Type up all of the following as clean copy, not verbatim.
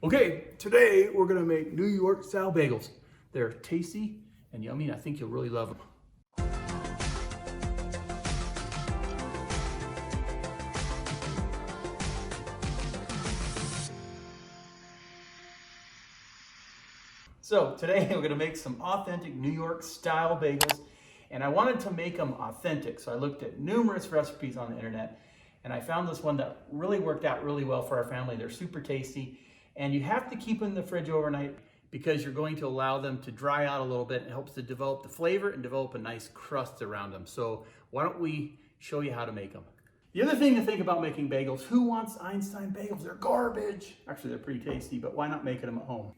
Okay, today we're gonna make New York style bagels. They're tasty and yummy, and I think you'll really love them. So today we're gonna make some authentic New York style bagels, and I wanted to make them authentic. So I looked at numerous recipes on the internet, and I found this one that really worked out really well for our family. They're super tasty, and you have to keep them in the fridge overnight because you're going to allow them to dry out a little bit. It helps to develop the flavor and develop a nice crust around them. So why don't we show you how to make them? The other thing to think about making bagels, who wants Einstein bagels? They're garbage. Actually, they're pretty tasty, but why not making them at home?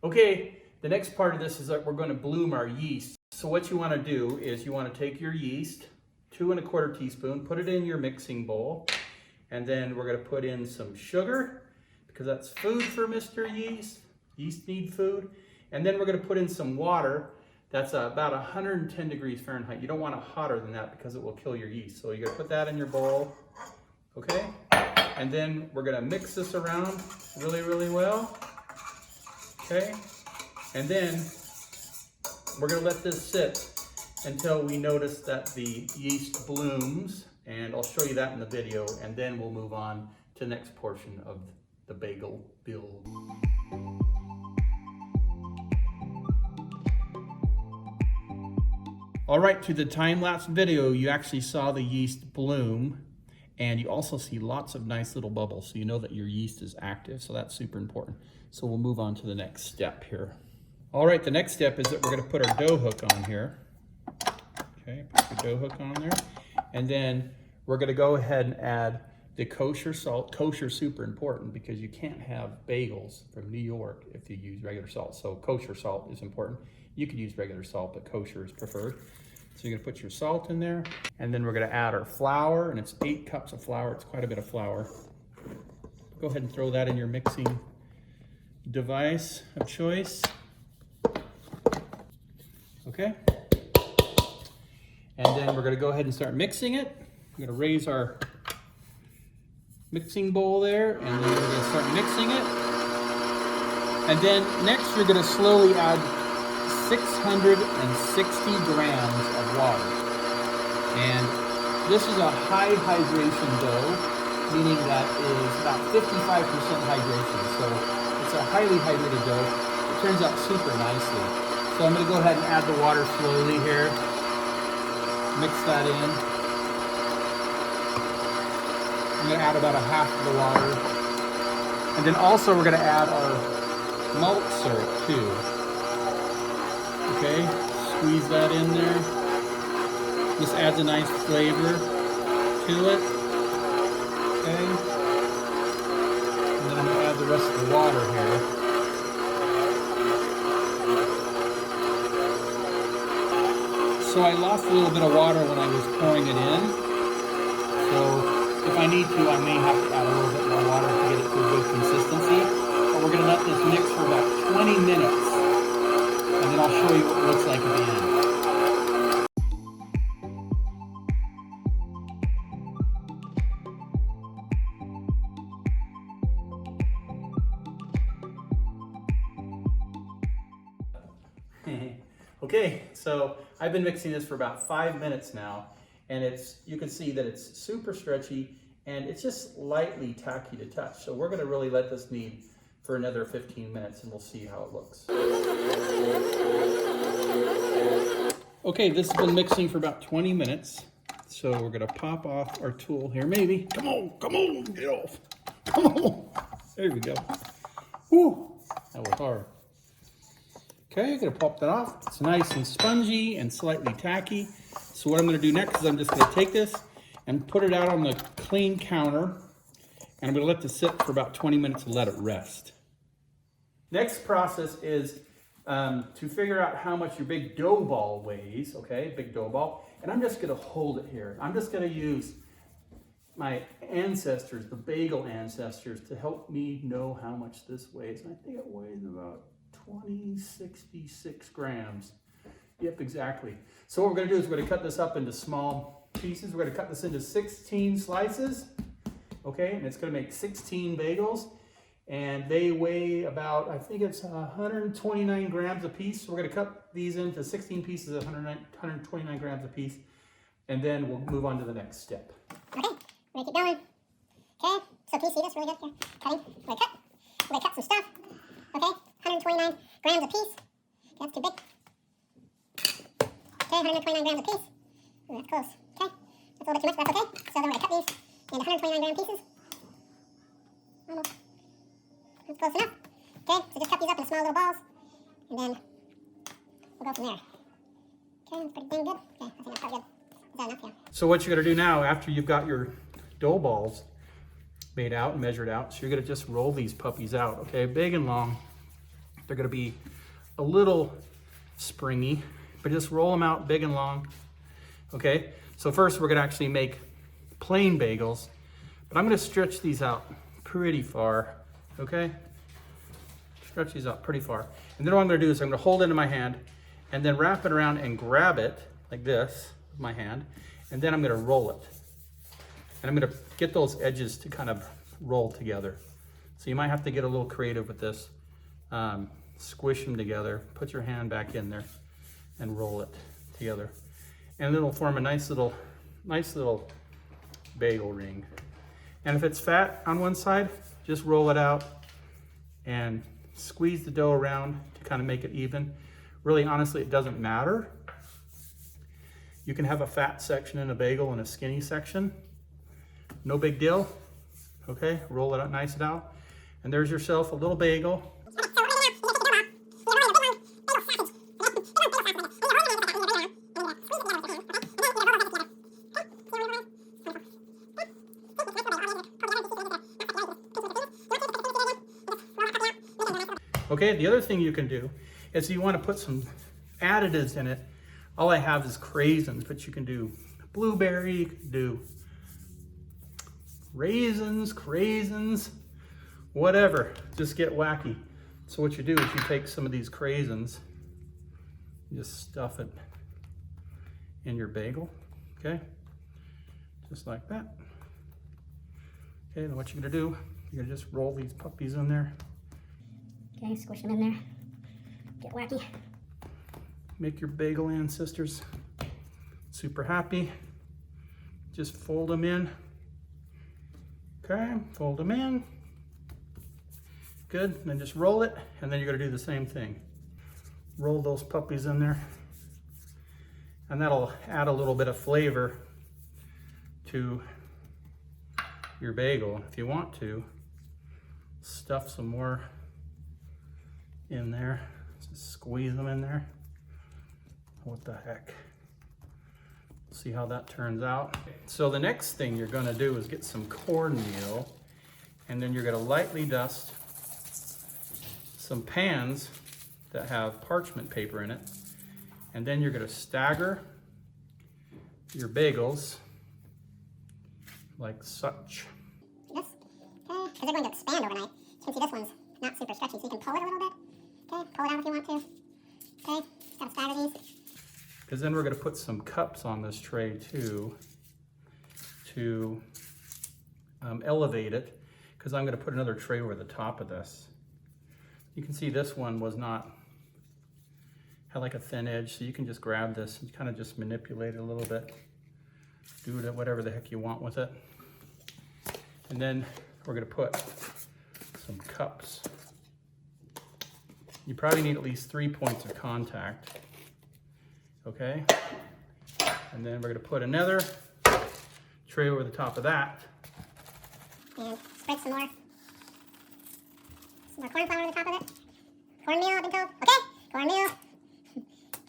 Okay, the next part of this is that we're going to bloom our yeast. So what you want to do is you want to take your yeast, 2 1/4 teaspoons, put it in your mixing bowl, and then we're going to put in some sugar because that's food for Mr. Yeast. Yeast need food. And then we're going to put in some water. That's about 110 degrees Fahrenheit. You don't want it hotter than that because it will kill your yeast. So you're going to put that in your bowl, okay? And then we're going to mix this around really, really well. Okay, and then we're going to let this sit until we notice that the yeast blooms, and I'll show you that in the video, and then we'll move on to the next portion of the bagel build. All right, to the time-lapse video, you actually saw the yeast bloom, and you also see lots of nice little bubbles, so you know that your yeast is active, so that's super important. So we'll move on to the next step here. All right, the next step is that we're gonna put our dough hook on here. Okay, put the dough hook on there. And then we're gonna go ahead and add the kosher salt. Kosher is super important because you can't have bagels from New York if you use regular salt. So kosher salt is important. You could use regular salt, but kosher is preferred. So you're gonna put your salt in there, and then we're gonna add our flour, and it's 8 cups of flour. It's quite a bit of flour. Go ahead and throw that in your mixing device of choice. Okay. And then we're gonna go ahead and start mixing it. We're gonna raise our mixing bowl there, and then we're gonna start mixing it. And then next you're gonna slowly add 660 grams of water. And this is a high hydration dough, meaning that is about 55% hydration. So it's a highly hydrated dough. It turns out super nicely. So I'm going to go ahead and add the water slowly here. Mix that in. I'm going to add about 1/2 of the water. And then also we're going to add our malt syrup too. Okay, squeeze that in there. This adds a nice flavor to it. Okay. And then I'm going to add the rest of the water here. So I lost a little bit of water when I was pouring it in. So if I need to, I may have to add a little bit more water to get it to a good consistency. But we're going to let this mix for about 20 minutes. And then I'll show you what it looks like at the end. Okay, so I've been mixing this for about 5 minutes now, and you can see that it's super stretchy and it's just lightly tacky to touch. So we're gonna really let this knead for another 15 minutes and we'll see how it looks. Okay, this has been mixing for about 20 minutes. So we're gonna pop off our tool here, maybe. Come on, get off. Come on, there we go. Whew, that was hard. Okay, I'm gonna pop that off. It's nice and spongy and slightly tacky. So what I'm gonna do next is I'm just gonna take this and put it out on the clean counter, and I'm gonna let this sit for about 20 minutes and let it rest. Next process is to figure out how much your big dough ball weighs, okay, big dough ball. And I'm just gonna hold it here. I'm just gonna use my ancestors, the bagel ancestors, to help me know how much this weighs. And I think it weighs about 2066 grams. Yep, exactly. So what we're going to do is we're going to cut this up into small pieces. We're going to cut this into 16 slices. Okay, and it's going to make 16 bagels. And they weigh about, I think it's 129 grams a piece. So we're gonna cut these into 16 pieces of 129 grams a piece. And then we'll move on to the next step. Okay, we're gonna keep going. Okay, so can you see this really good here? Cutting, we're gonna cut some stuff. Okay, 129 grams a piece. Okay, that's too big. Okay, 129 grams a piece. Ooh, that's close. Okay, that's a little bit too much, but that's okay. So then we're gonna cut these into 129 gram pieces. Almost. That's close enough. Okay, so just cut these up into small little balls, and then we'll go from there. Okay, that's pretty dang good. Okay, I think that's probably good. Is that enough? Yeah. So what you're gonna do now, after you've got your dough balls made out and measured out, so you're gonna just roll these puppies out, okay? Big and long. They're gonna be a little springy, but just roll them out big and long, okay? So first we're gonna actually make plain bagels, but I'm gonna stretch these out pretty far, okay? Stretch these out pretty far. And then what I'm gonna do is I'm gonna hold it in my hand and then wrap it around and grab it like this with my hand, and then I'm gonna roll it. And I'm gonna get those edges to kind of roll together. So you might have to get a little creative with this. Squish them together, put your hand back in there and roll it together. And it'll form a nice little bagel ring. And if it's fat on one side, just roll it out and squeeze the dough around to kind of make it even. Really, honestly, it doesn't matter. You can have a fat section in a bagel and a skinny section. No big deal. Okay, roll it out, nice it out. And there's yourself a little bagel. Okay, the other thing you can do is you want to put some additives in it. All I have is craisins, but you can do blueberry, you can do raisins, craisins, whatever. Just get wacky. So what you do is you take some of these craisins, you just stuff it in your bagel, okay? Just like that. Okay, then what you're gonna do, you're gonna just roll these puppies in there. Okay, squish them in there. Get wacky. Make your bagel ancestors super happy. Just fold them in. Okay, fold them in. Good, then just roll it, and then you're gonna do the same thing. Roll those puppies in there. And that'll add a little bit of flavor to your bagel. If you want to, stuff some more in there. Just squeeze them in there. What the heck? See how that turns out. So the next thing you're gonna do is get some cornmeal, and then you're gonna lightly dust some pans that have parchment paper in it, and then you're gonna stagger your bagels like such. This, okay, because they're going to expand overnight. You can see this one's not super stretchy, so you can pull it a little bit. Okay, pull it out if you want to. Okay, just gotta stagger these. Because then we're gonna put some cups on this tray too, to elevate it, because I'm gonna put another tray over the top of this. You can see this one had like a thin edge, so you can just grab this and kind of just manipulate it a little bit. Do it whatever the heck you want with it. And then we're gonna put some cups. You probably need at least 3 points of contact. Okay, and then we're gonna put another tray over the top of that. And spread some more corn flour on the top of it. Cornmeal, I've been told. Okay, cornmeal. Okay,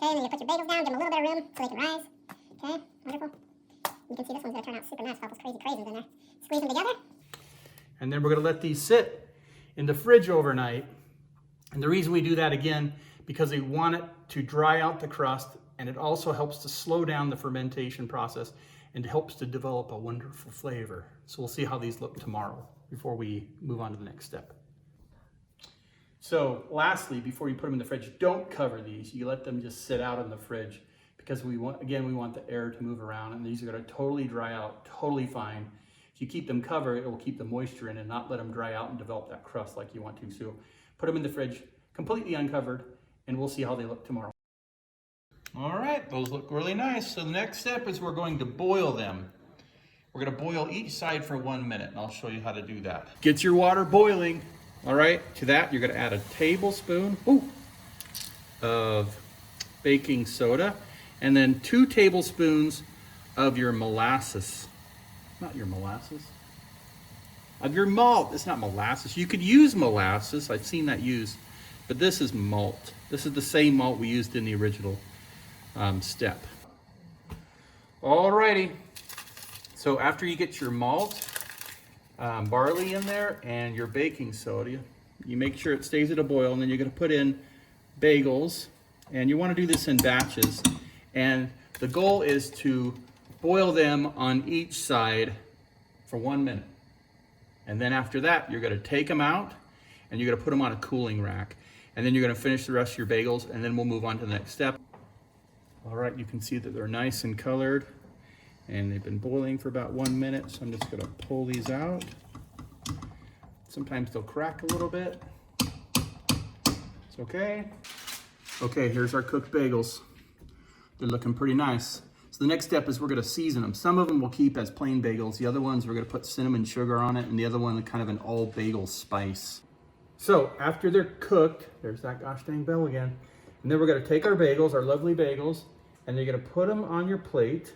and then you put your bagels down, give them a little bit of room so they can rise. Okay, wonderful. You can see this one's gonna turn out super nice with all those crazy craisins in there. Squeeze them together. And then we're gonna let these sit in the fridge overnight. And the reason we do that again, because we want it to dry out the crust, and it also helps to slow down the fermentation process and helps to develop a wonderful flavor. So we'll see how these look tomorrow before we move on to the next step. So lastly, before you put them in the fridge, don't cover these. You let them just sit out in the fridge, because we want the air to move around, and these are gonna totally dry out, totally fine. If you keep them covered, it will keep the moisture in and not let them dry out and develop that crust like you want to. So put them in the fridge, completely uncovered, and we'll see how they look tomorrow. All right, those look really nice. So the next step is we're going to boil them. We're gonna boil each side for 1 minute, and I'll show you how to do that. Get your water boiling. All right, to that, you're gonna add a tablespoon of baking soda, and then 2 tablespoons of your molasses. Not your molasses. Of your malt. It's not molasses. You could use molasses. I've seen that used, but this is malt. This is the same malt we used in the original step. Alrighty. So after you get your malt, barley in there, and your baking soda, you make sure it stays at a boil, and then you're going to put in bagels, and you want to do this in batches, and the goal is to boil them on each side for 1 minute. And then after that, you're going to take them out, and you're going to put them on a cooling rack, and then you're going to finish the rest of your bagels, and then we'll move on to the next step. All right, you can see that they're nice and colored, and they've been boiling for about 1 minute, so I'm just going to pull these out. Sometimes they'll crack a little bit. It's okay. Okay, here's our cooked bagels. They're looking pretty nice. So the next step is we're going to season them. Some of them we'll keep as plain bagels. The other ones we're going to put cinnamon sugar on it, and the other one kind of an all bagel spice. So after they're cooked, there's that gosh dang bell again. And then we're going to take our bagels, our lovely bagels, and you're going to put them on your plate.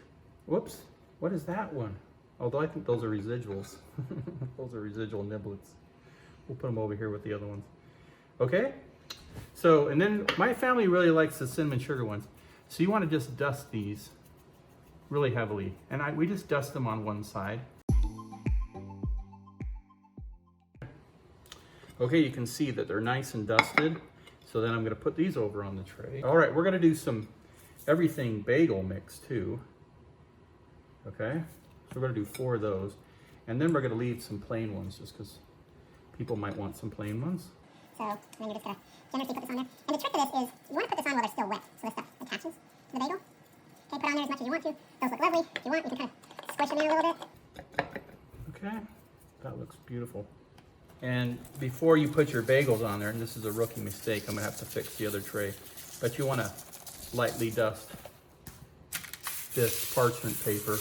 Whoops, what is that one? Although I think those are residuals. Those are residual niblets. We'll put them over here with the other ones. Okay? So, and then my family really likes the cinnamon sugar ones. So you want to just dust these really heavily. And we just dust them on one side. Okay, you can see that they're nice and dusted. So then I'm going to put these over on the tray. All right, we're going to do some everything bagel mix too. Okay, so we're going to do 4 of those. And then we're going to leave some plain ones just because people might want some plain ones. So then you're just going to generously put this on there. And the trick to this is you want to put this on while they're still wet, so this stuff attaches to the bagel. Okay, put on there as much as you want to. Those look lovely. If you want, you can kind of squish them in a little bit. Okay, that looks beautiful. And before you put your bagels on there, and this is a rookie mistake, I'm going to have to fix the other tray, but you want to lightly dust this parchment paper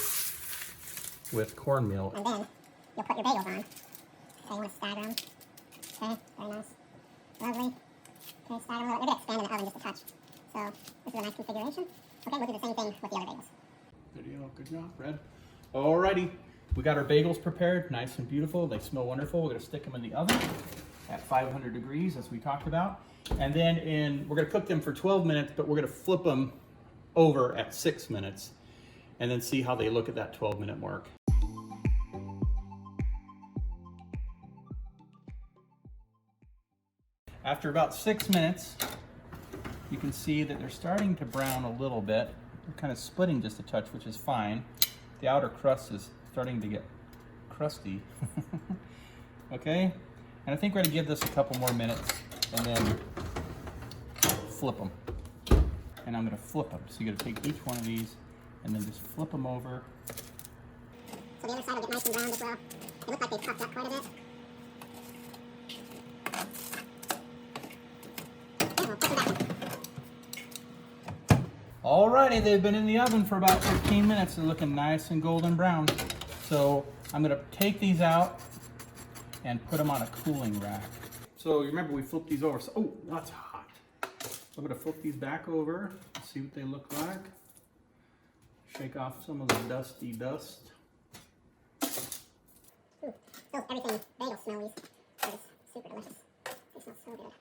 with cornmeal. And then you'll put your bagels on. So you want to stagger them. Okay, very nice. Lovely. Okay, stagger them a little. Maybe expand in the oven just a touch. So this is a nice configuration. Okay, we'll do the same thing with the other bagels. Good job, Fred. Alrighty, we got our bagels prepared, nice and beautiful. They smell wonderful. We're going to stick them in the oven at 500 degrees, as we talked about. And then we're going to cook them for 12 minutes, but we're going to flip them over at 6 minutes and then see how they look at that 12-minute mark. After about 6 minutes, you can see that they're starting to brown a little bit. They're kind of splitting just a touch, which is fine. The outer crust is starting to get crusty. Okay, and I think we're going to give this a couple more minutes and then flip them. And I'm going to flip them. So you're going to take each one of these and then just flip them over. So the other side will get nice and browned as well. They look like they've puffed up quite a bit. Alrighty, they've been in the oven for about 15 minutes. They're looking nice and golden brown. So I'm going to take these out and put them on a cooling rack. So you remember we flipped these over. So, oh, that's hot. So I'm going to flip these back over and see what they look like. Shake off some of the dusty dust. Ooh, those everything bagel smellies. They're just super delicious. They smell so good.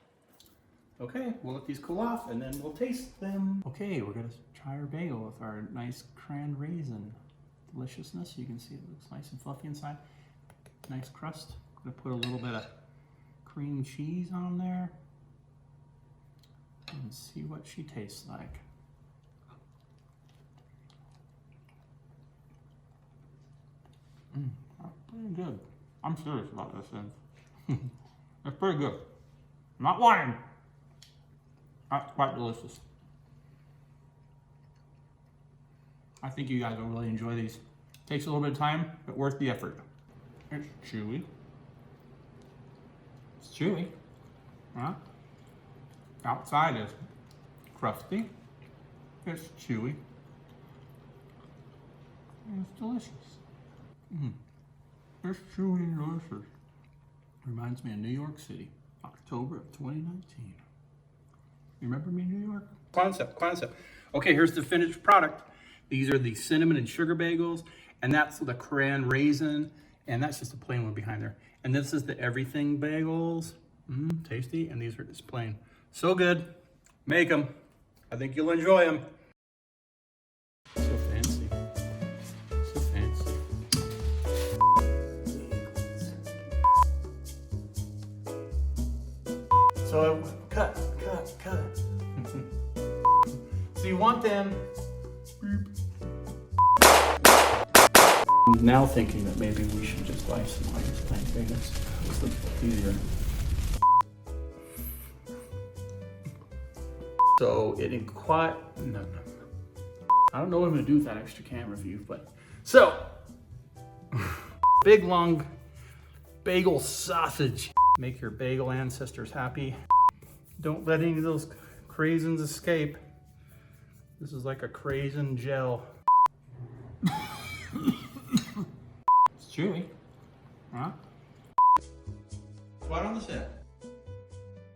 Okay, we'll let these cool off and then we'll taste them. Okay, we're gonna try our bagel with our nice cran raisin deliciousness. You can see it looks nice and fluffy inside. Nice crust. I'm gonna put a little bit of cream cheese on there and see what she tastes like. That's pretty good. I'm serious about this thing. It's pretty good. I'm not lying. That's quite delicious. I think you guys will really enjoy these. Takes a little bit of time, but worth the effort. It's chewy. It's chewy. Huh? Outside is crusty. It's chewy. And it's delicious. It's chewy and delicious. Reminds me of New York City, October of 2019. You remember me, New York? Concept. Okay, here's the finished product. These are the cinnamon and sugar bagels, and that's the cran raisin, and that's just a plain one behind there. And this is the everything bagels. Tasty, and these are just plain. So good. Make them. I think you'll enjoy them. So fancy. So fancy. So cut. So you want them. I'm now thinking that maybe we should just buy some Einstein Bros. It's easier. So it inquire. No. I don't know what I'm gonna do with that extra camera view, but so big long bagel sausage. Make your bagel ancestors happy. Don't let any of those craisins escape. This is like a craisin gel. It's chewy.